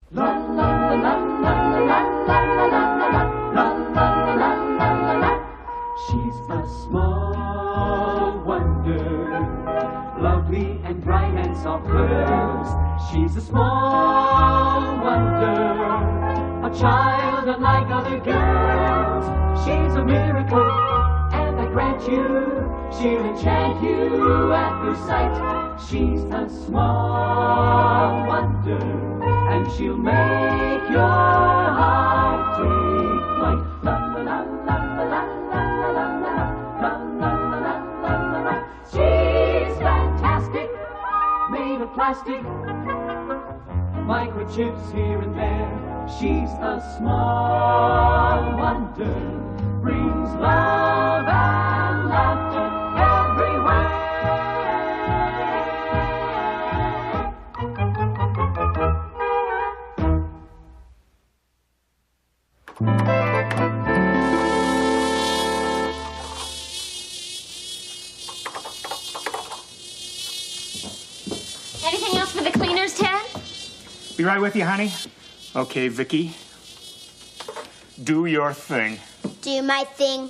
She's a small wonder, lovely and bright and soft curves. She's a small wonder, a child unlike other girls. She's a miracle, and I grant you, she'll enchant you at first sight. She's a small wonder, and she'll make your heart take flight. La la la la la la la la la la la la la. She's fantastic, made of plastic, microchips here and there. She's a small wonder, brings love and laughter everywhere. Anything else for the cleaners, Ted? Be right with you, honey. Okay, Vicky. Do your thing. Do my thing.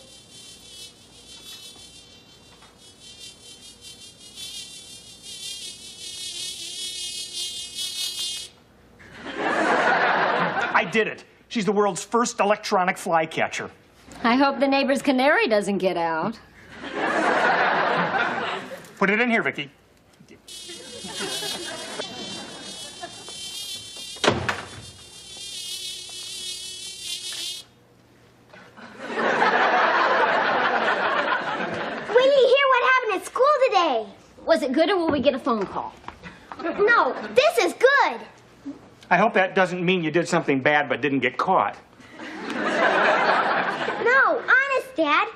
I did it. She's the world's first electronic flycatcher. I hope the neighbor's canary doesn't get out. Put it in here, Vicky. Was it good, or will we get a phone call? No, this is good. I hope that doesn't mean you did something bad but didn't get caught. No, honest, Dad.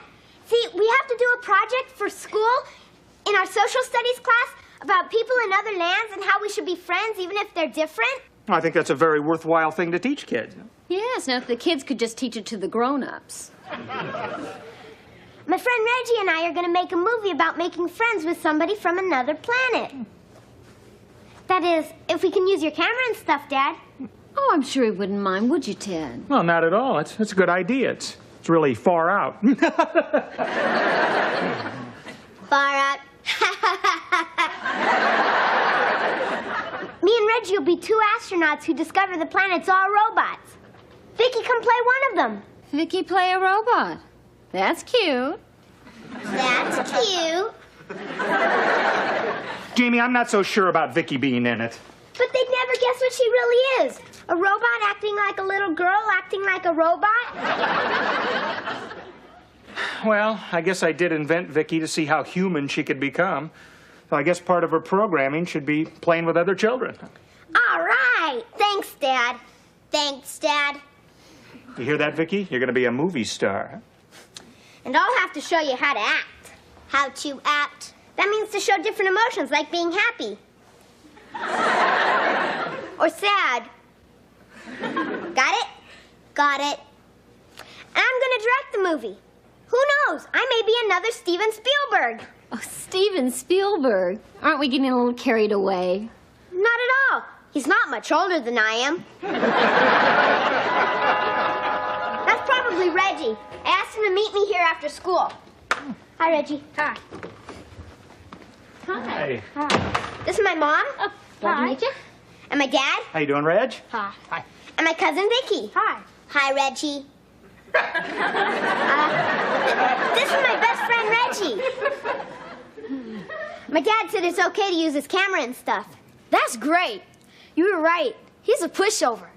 See, we have to do a project for school in our social studies class about people in other lands and how we should be friends even if they're different. I think that's a very worthwhile thing to teach kids. Yes, now if the kids could just teach it to the grown-ups. My friend Reggie and I are going to make a movie about making friends with somebody from another planet. That is, if we can use your camera and stuff, Dad. Oh, I'm sure he wouldn't mind, would you, Ted? Well, not at all. It's a good idea. It's really far out. Far out. Me and Reggie will be two astronauts who discover the planet's all robots. Vicky, come play one of them. Vicky play a robot. That's cute. That's cute. Jamie, I'm not so sure about Vicky being in it. But they'd never guess what she really is. A robot acting like a little girl acting like a robot. Well, I guess I did invent Vicky to see how human she could become. So I guess part of her programming should be playing with other children. All right. Thanks, Dad. Thanks, Dad. You hear that, Vicky? You're going to be a movie star. And I'll have to show you how to act. How to act? That means to show different emotions, like being happy. Or sad. Got it? Got it. And I'm going to direct the movie. Who knows? I may be another Steven Spielberg. Oh, Steven Spielberg. Aren't we getting a little carried away? Not at all. He's not much older than I am. That's probably Reggie. I asked him to meet me here after school. Hi, Reggie. Hi. Hey. Hi. This is my mom. Oh, glad to meet you. And my dad. How you doing, Reg? Hi. Hi. And my cousin Vicky. Hi. Hi, Reggie. This is my best friend, Reggie. My dad said it's okay to use his camera and stuff. That's great. You were right. He's a pushover.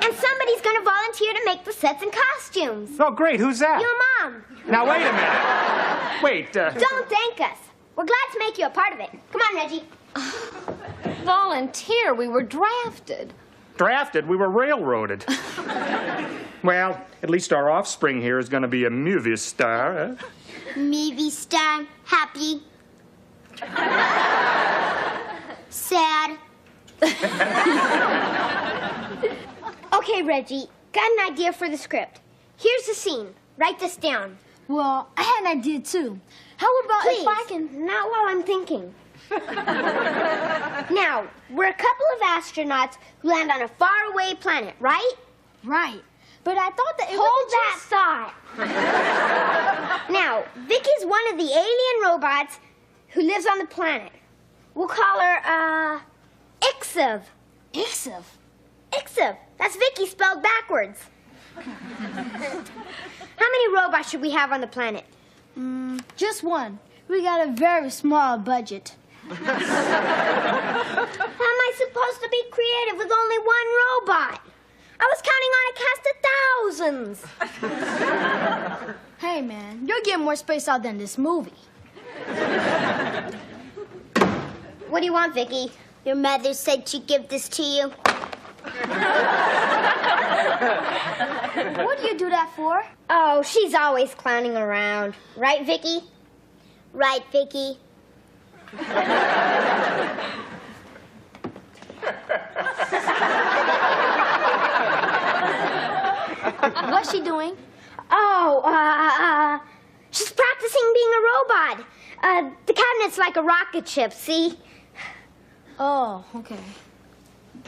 And somebody's going to volunteer to make the sets and costumes. Oh, great. Who's that? Your mom. Now, wait a minute. Wait, Don't thank us. We're glad to make you a part of it. Come on, Reggie. Volunteer? We were drafted. Drafted? We were railroaded. Well, at least our offspring here is going to be a movie star, huh? Movie star. Happy. Sad. Okay, Reggie. Got an idea for the script. Here's the scene. Write this down. Well, I had an idea, too. How about Please, if I can... not while I'm thinking. Now, we're a couple of astronauts who land on a faraway planet, right? Right. But I thought that it Hold that thought. Now, Vicky's one of the alien robots who lives on the planet. We'll call her, Ixiv. Ixiv? Ixiv. That's Vicky spelled backwards. How many robots should we have on the planet? Just one. We got a very small budget. How am I supposed to be creative with only one robot? I was counting on a cast of thousands. Hey, man, you're getting more spaced out than this movie. What do you want, Vicky? Your mother said she'd give this to you. What do you do that for? Oh, she's always clowning around. Right, Vicky? Right, Vicky? What's she doing? Oh, she's practicing being a robot. The cabinet's like a rocket ship, see? Oh, okay.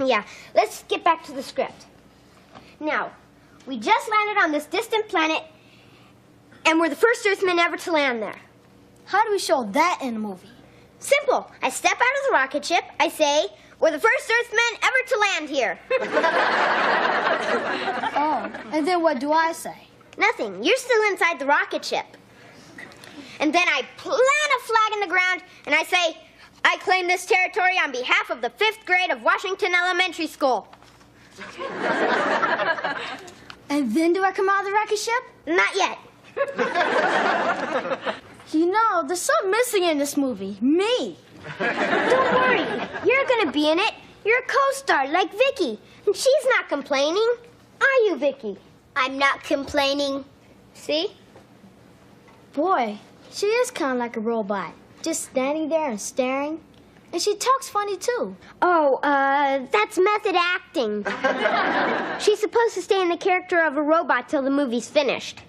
Yeah, let's get back to the script. Now, we just landed on this distant planet, and we're the first Earthmen ever to land there. How do we show that in the movie? Simple. I step out of the rocket ship, I say, we're the first Earthmen ever to land here. Oh, and then what do I say? Nothing. You're still inside the rocket ship. And then I plant a flag in the ground, and I say, I claim this territory on behalf of the 5th grade of Washington Elementary School. And then do I come out of the rocket ship? Not yet. You know, there's something missing in this movie. Me. Don't worry. You're going to be in it. You're a co-star like Vicky. And she's not complaining. Are you, Vicky? I'm not complaining. See? Boy, she is kind of like a robot. Just standing there and staring. And she talks funny, too. Oh, that's method acting. She's supposed to stay in the character of a robot till the movie's finished.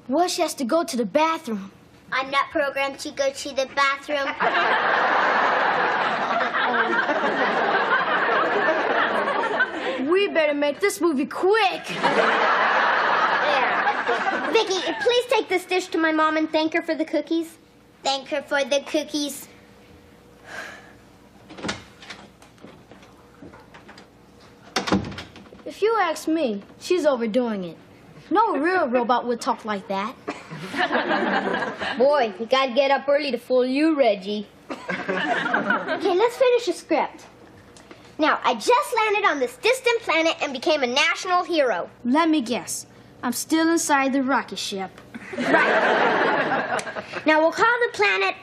Well, she has to go to the bathroom. I'm not programmed to go to the bathroom. We better make this movie quick. There. Vicky, please take this dish to my mom and thank her for the cookies. Thank her for the cookies. If you ask me, she's overdoing it. No real robot would talk like that. Boy, you gotta get up early to fool you, Reggie. Okay, let's finish the script. Now, I just landed on this distant planet and became a national hero. Let me guess. I'm still inside the rocket ship. Right. Now, we'll call the planet,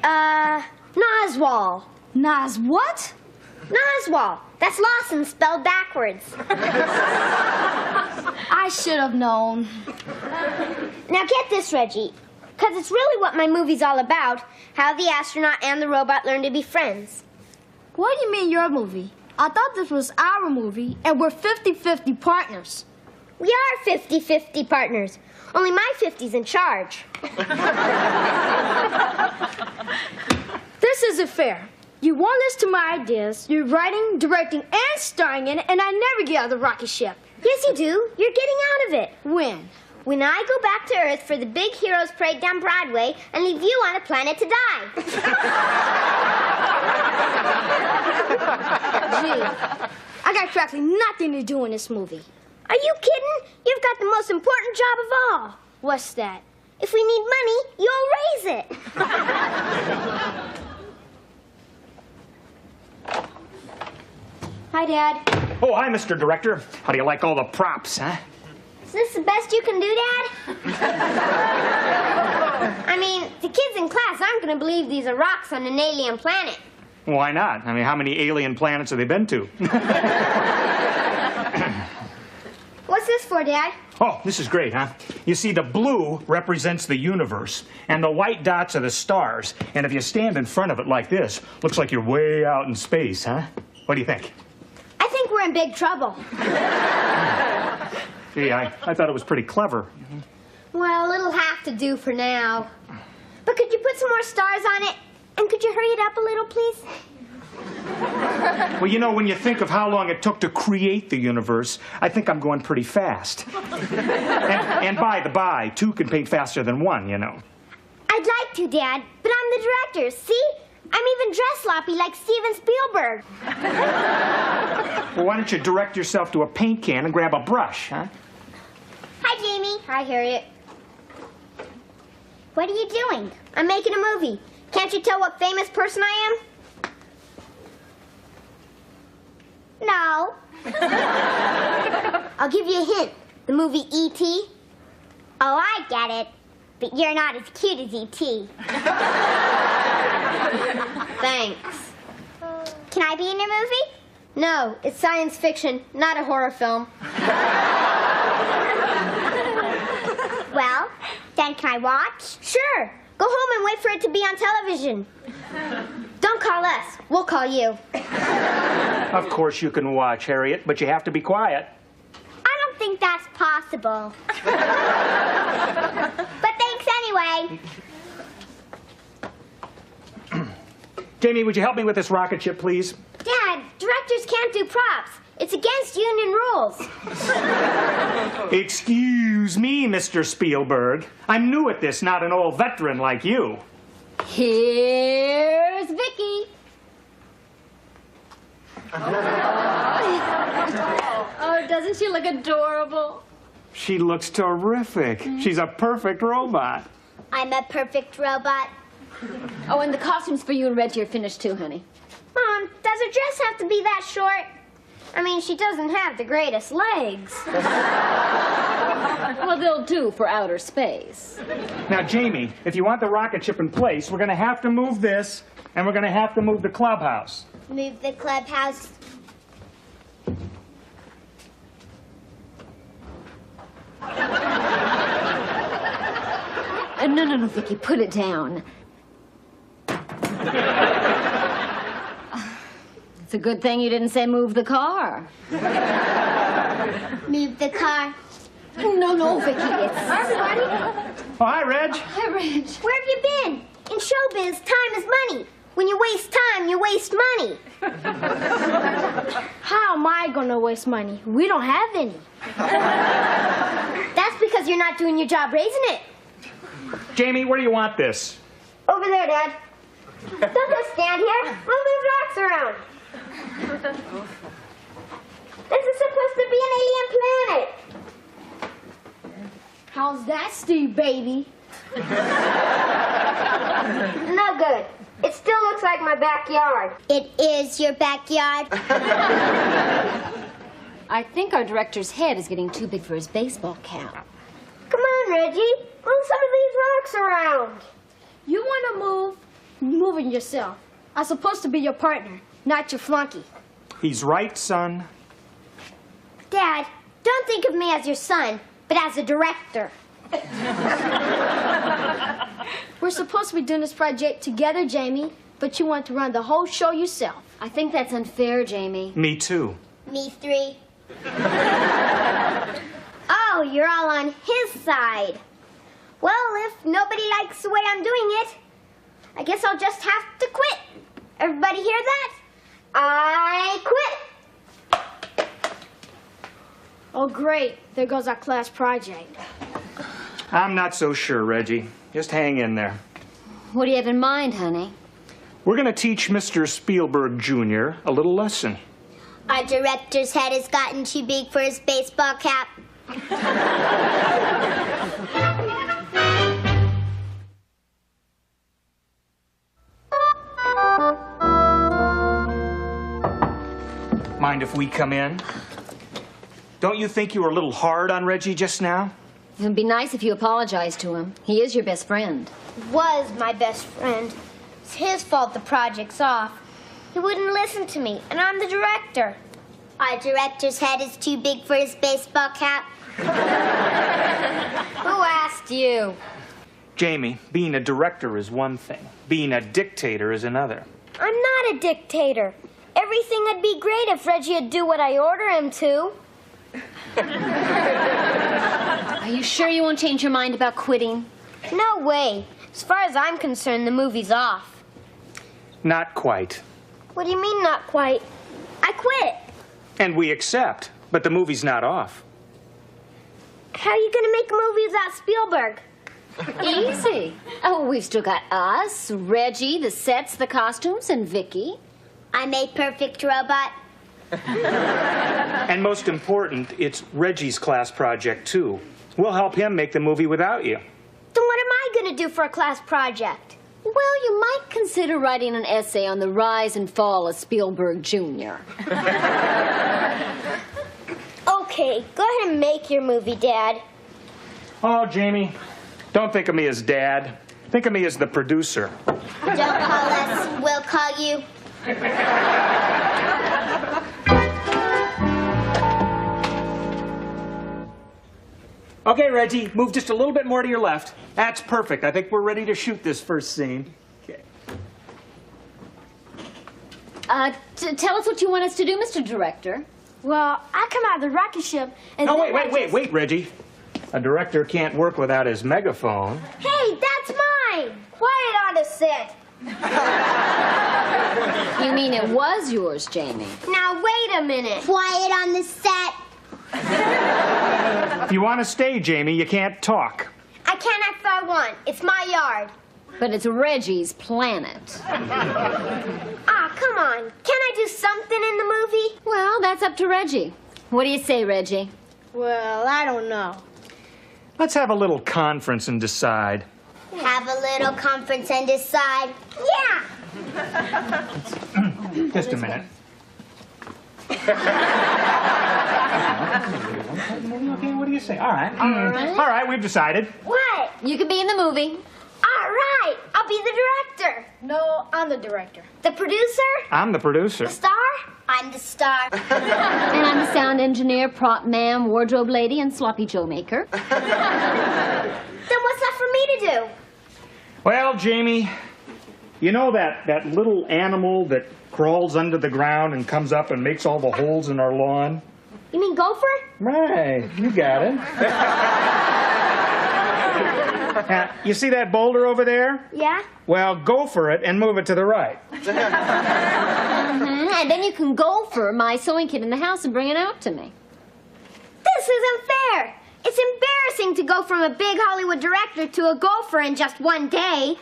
Noswal. Nas what? Noswal. That's Lawson spelled backwards. I should have known. Now, get this, Reggie. Because it's really what my movie's all about, how the astronaut and the robot learn to be friends. What do you mean your movie? I thought this was our movie, and we're 50-50 partners. We are 50-50 partners. Only my 50's in charge. This isn't fair. You won't listen to my ideas. You're writing, directing, and starring in it, and I never get out of the rocket ship. Yes, you do. You're getting out of it. When? When I go back to Earth for the Big Heroes Parade down Broadway and leave you on a planet to die. Gee, I got practically nothing to do in this movie. Are you kidding? You've got the most important job of all. What's that? If we need money, you'll raise it. Hi, Dad. Oh, hi, Mr. Director. How do you like all the props, huh? Is this the best you can do, Dad? I mean, the kids in class aren't going to believe these are rocks on an alien planet. Why not? I mean, how many alien planets have they been to? What's this for, Dad? Oh, this is great, huh? You see, the blue represents the universe, and the white dots are the stars. And if you stand in front of it like this, looks like you're way out in space, huh? What do you think? I think we're in big trouble. Gee, I thought it was pretty clever. Well, it'll have to do for now. But could you put some more stars on it? And could you hurry it up a little, please? Well, you know, when you think of how long it took to create the universe, I think I'm going pretty fast. And by the by, two can paint faster than one, you know. I'd like to, Dad, but I'm the director. See? I'm even dressed sloppy like Steven Spielberg. Well, why don't you direct yourself to a paint can and grab a brush, huh? Hi, Jamie. Hi, Harriet. What are you doing? I'm making a movie. Can't you tell what famous person I am? No. I'll give you a hint. The movie E.T. Oh, I get it. But you're not as cute as E.T. Thanks. Can I be in your movie? No, it's science fiction, not a horror film. Well, then can I watch? Sure. Go home and wait for it to be on television. Don't call us. We'll call you. Of course you can watch, Harriet, but you have to be quiet. I don't think that's possible. But thanks anyway. Jamie, would you help me with this rocket ship, please? Dad, directors can't do props. It's against union rules. Excuse me, Mr. Spielberg. I'm new at this, not an old veteran like you. Here's Vicky. Oh, doesn't she look adorable? She looks terrific. She's a perfect robot. I'm a perfect robot. Oh, and the costumes for you and Reggie are finished too, honey. Mom, does her dress have to be that short? I mean, she doesn't have the greatest legs. Well, they'll do for outer space. Now, Jamie, if you want the rocket ship in place, we're going to have to move this, and we're going to have to move the clubhouse. Move the clubhouse. No, Vicky, put it down. It's a good thing you didn't say move the car. Move the car. No, Vicky, it's... Hi, everybody. Oh, hi, Reg. Hi, Reg. Where have you been? In showbiz, time is money. When you waste time, you waste money. How am I gonna waste money? We don't have any. That's because you're not doing your job raising it. Jamie, where do you want this? Over there, Dad. Don't just stand here. Move those rocks around. This is supposed to be an alien planet. How's that, Steve, baby? No good. It still looks like my backyard. It is your backyard. I think our director's head is getting too big for his baseball cap. Come on, Reggie. Move some of these rocks around. You wanna move? Move it yourself. I'm supposed to be your partner, not your flunky. He's right, son. Dad, don't think of me as your son, but as a director. We're supposed to be doing this project together, Jamie, but you want to run the whole show yourself. I think that's unfair, Jamie. Me too. Me three. Oh, you're all on his side. Well, if nobody likes the way I'm doing it, I guess I'll just have to quit. Everybody hear that? I quit. Oh, great. There goes our class project. I'm not so sure, Reggie. Just hang in there. What do you have in mind, honey? We're going to teach Mr. Spielberg Jr. a little lesson. Our director's head has gotten too big for his baseball cap. Mind if we come in? Don't you think you were a little hard on Reggie just now? It would be nice if you apologized to him. He is your best friend. Was my best friend. It's his fault the project's off. He wouldn't listen to me, and I'm the director. Our director's head is too big for his baseball cap. Who asked you? Jamie, being a director is one thing. Being a dictator is another. I'm not a dictator. Everything would be great if Reggie would do what I order him to. Are you sure you won't change your mind about quitting? No way. As far as I'm concerned, the movie's off. Not quite. What do you mean, not quite? I quit. And we accept, but the movie's not off. How are you going to make a movie without Spielberg? Easy. Oh, we've still got us, Reggie, the sets, the costumes, and Vicky. I'm a perfect robot. And most important, it's Reggie's class project, too. We'll help him make the movie without you. Then what am I going to do for a class project? Well, you might consider writing an essay on the rise and fall of Spielberg Jr. Okay, go ahead and make your movie, Dad. Oh, Jamie, don't think of me as Dad. Think of me as the producer. Don't call us. We'll call you. Okay, Reggie, move just a little bit more to your left. That's perfect. I think we're ready to shoot this first scene. Okay. Tell us what you want us to do, Mr. Director. Well, I come out of the rocket ship and Oh, then wait, Reggie. A director can't work without his megaphone. Hey, that's mine. Quiet on the set. You mean it was yours, Jamie? Now, wait a minute. Quiet on the set. If you want to stay, Jamie, you can't talk. I can if I want. It's my yard. But it's Reggie's planet. Ah, come on. Can I do something in the movie? Well, that's up to Reggie. What do you say, Reggie? Well, I don't know. Let's have a little conference and decide. Have a little conference and decide. Yeah. Just a minute. Okay, what do you say? All right. All right, we've decided. What? You can be in the movie. All right. I'll be the director. No, I'm the director. The producer? I'm the producer. The star? I'm the star. And I'm the sound engineer, prop man, wardrobe lady, and sloppy Joe maker. Then what's left for me to do? Well, Jamie, you know that little animal that crawls under the ground and comes up and makes all the holes in our lawn? You mean gopher? Right, you got it. You see that boulder over there? Yeah. Well, go for it and move it to the right. And then you can go for my sewing kit in the house and bring it out to me. This isn't fair. It's embarrassing to go from a big Hollywood director to a gopher in just one day.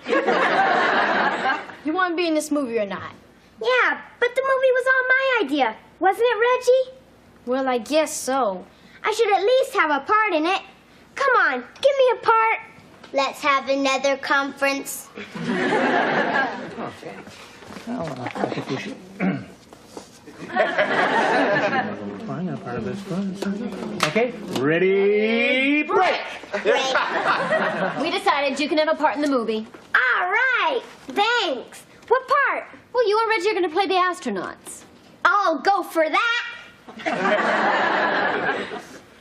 You want to be in this movie or not? Yeah, but the movie was all my idea. Wasn't it, Reggie? Well, I guess so. I should at least have a part in it. Come on, give me a part. Let's have another conference. I think we should. Part of this one. Okay, ready, break! We decided you can have a part in the movie. All right, thanks. What part? Well, you and Reggie are going to play the astronauts. I'll go for that.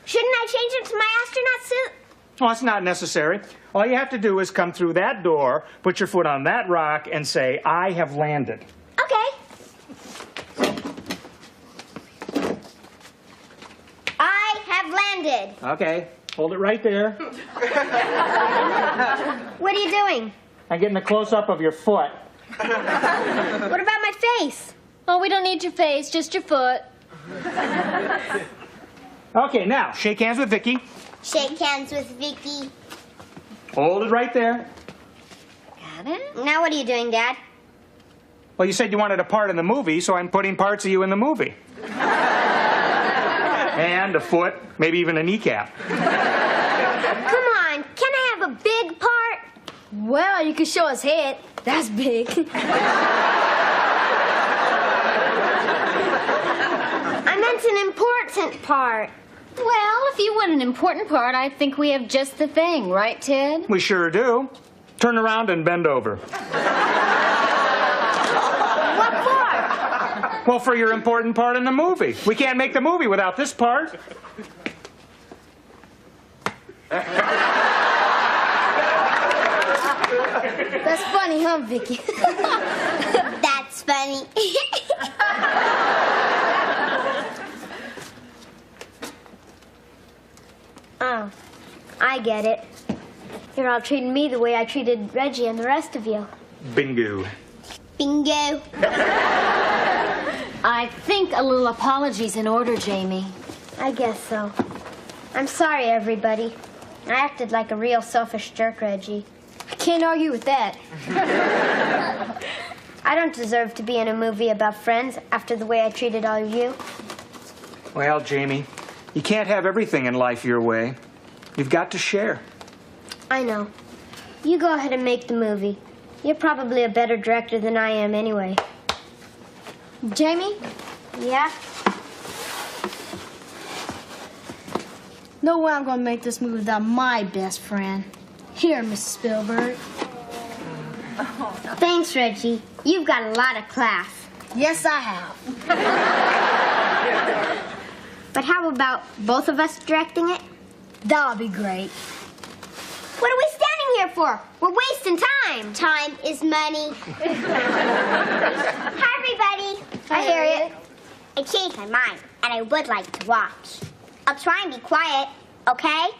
Shouldn't I change it to my astronaut suit? Oh, it's not necessary. All you have to do is come through that door, put your foot on that rock, and say, I have landed. Okay. I have landed. Okay, hold it right there. What are you doing? I'm getting a close-up of your foot. What about my face? Oh, we don't need your face, just your foot. Okay, now, shake hands with Vicky. Shake hands with Vicky. Hold it right there. Got it? Now what are you doing, Dad? Well, you said you wanted a part in the movie, so I'm putting parts of you in the movie. And a foot, maybe even a kneecap. Come on, can I have a big part? Well, you can show us head. That's big. I meant an important part. Well, if you want an important part, I think we have just the thing, right, Ted? We sure do. Turn around and bend over. What for? Well, for your important part in the movie. We can't make the movie without this part. That's funny, huh, Vicky? That's funny. Oh, I get it. You're all treating me the way I treated Reggie and the rest of you. Bingo. Bingo. I think a little apology's in order, Jamie. I guess so. I'm sorry, everybody. I acted like a real selfish jerk, Reggie. I can't argue with that. I don't deserve to be in a movie about friends after the way I treated all of you. Well, Jamie, you can't have everything in life your way. You've got to share. I know. You go ahead and make the movie. You're probably a better director than I am anyway. Jamie? Yeah? No way I'm gonna make this movie without my best friend. Here, Mrs. Spielberg. Thanks, Reggie. You've got a lot of class. Yes, I have. But how about both of us directing it? That'll be great. What are we standing here for? We're wasting time. Time is money. Hi, everybody. Hi, Harriet. I changed my mind, and I would like to watch. I'll try and be quiet, okay?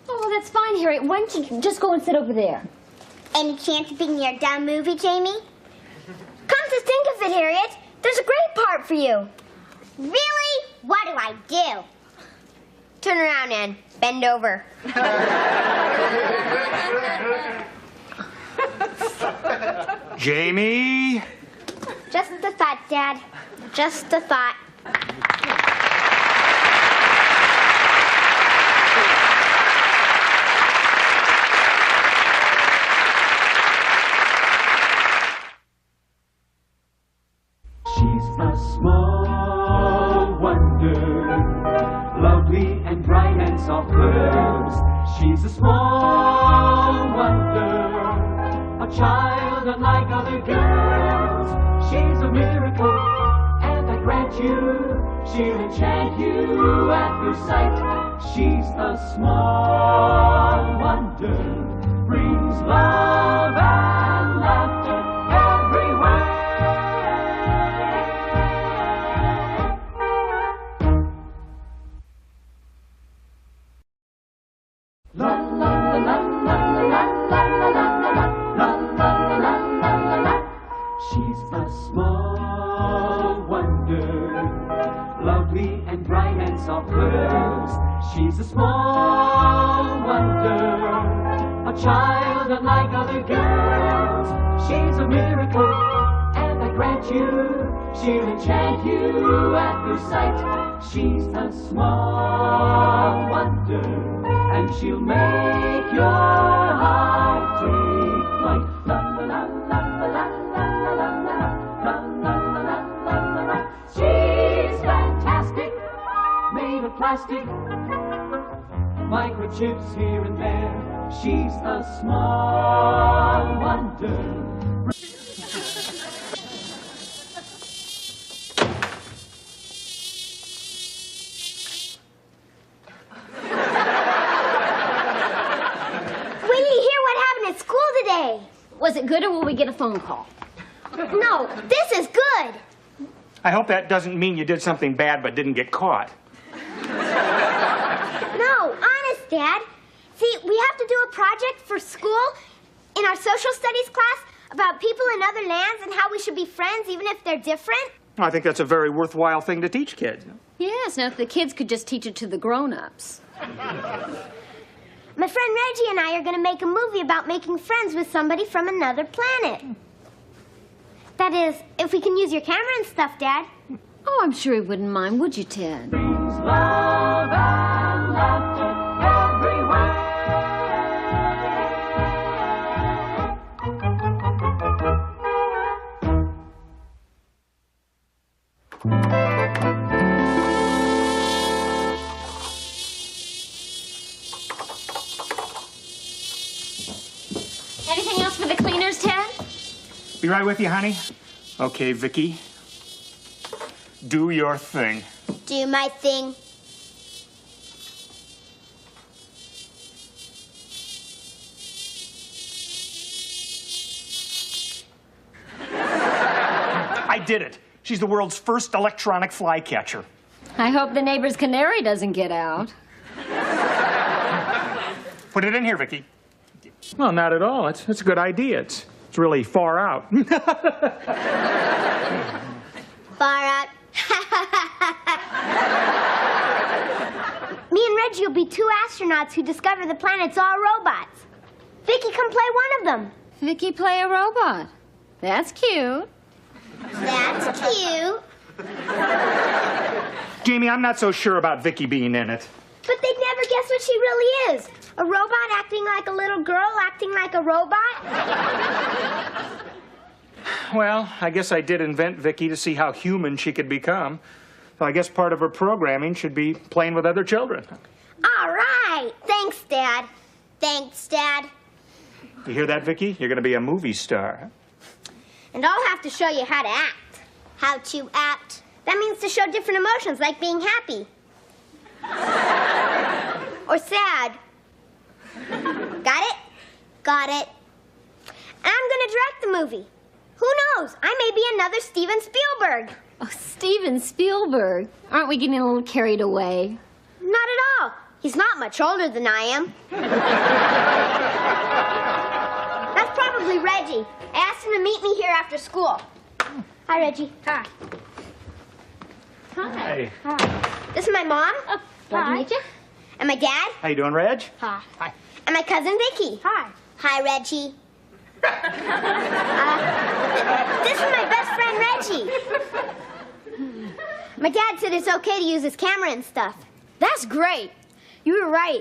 Oh, that's fine, Harriet. Why don't you just go and sit over there? Any chance of being your dumb movie, Jamie? Come to think of it, Harriet, there's a great part for you. Really? What do I do? Turn around and bend over. Jamie? Just a thought, Dad. Just a thought. She's a small wonder, lovely and bright and soft curves. She's a small wonder, a child unlike other girls. She's a miracle, and I grant you, she'll enchant you at her sight. She's a small wonder, brings love and laughter everywhere. La la la la la la la la la la la la la la la. She's a small wonder, lovely and bright and soft curves. She's a small wonder, a child unlike other girls. She's a miracle, and I grant you, she'll enchant you at her sight. She's a small wonder, and she'll make your heart take flight. La la la la la la la la la la la la la. She's fantastic, made of plastic, microchips here and there. She's a small wonder. Was it good, or will we get a phone call? No, this is good. I hope that doesn't mean you did something bad but didn't get caught. No, honest, Dad. See, we have to do a project for school in our social studies class about people in other lands and how we should be friends even if they're different. I think that's a very worthwhile thing to teach kids. Yes, now if the kids could just teach it to the grown-ups. My friend Reggie and I are going to make a movie about making friends with somebody from another planet. That is, if we can use your camera and stuff, Dad. Oh, I'm sure he wouldn't mind, would you, Ted? Brings love and laughter everywhere. Anything else for the cleaners, Ted? Be right with you, honey. Okay, Vicky. Do your thing. Do my thing. I did it. She's the world's first electronic flycatcher. I hope the neighbor's canary doesn't get out. Put it in here, Vicky. Well, not at all. It's a good idea. It's really far out. Far out, Reggie will be 2 astronauts who discover the planet's all robots. Vicky can play one of them. Vicky play a robot. That's cute. That's cute. Jamie, I'm not so sure about Vicky being in it. But they'd never guess what she really is. A robot acting like a little girl acting like a robot. Well, I guess I did invent Vicky to see how human she could become. So I guess part of her programming should be playing with other children. All right. Thanks, Dad. Thanks, Dad. You hear that, Vicky? You're going to be a movie star. And I'll have to show you how to act. How to act? That means to show different emotions, like being happy. Or sad. Got it? Got it. And I'm going to direct the movie. Who knows? I may be another Steven Spielberg. Oh, Steven Spielberg. Aren't we getting a little carried away? Not at all. He's not much older than I am. That's probably Reggie. I asked him to meet me here after school. Hi, Reggie. Hi. Hey. This is my mom. Glad to meet you. And my dad. How you doing, Reg? Hi. And my cousin Vicky. Hi. Hi, Reggie. This is my best friend, Reggie. My dad said it's okay to use his camera and stuff. That's great. You were right.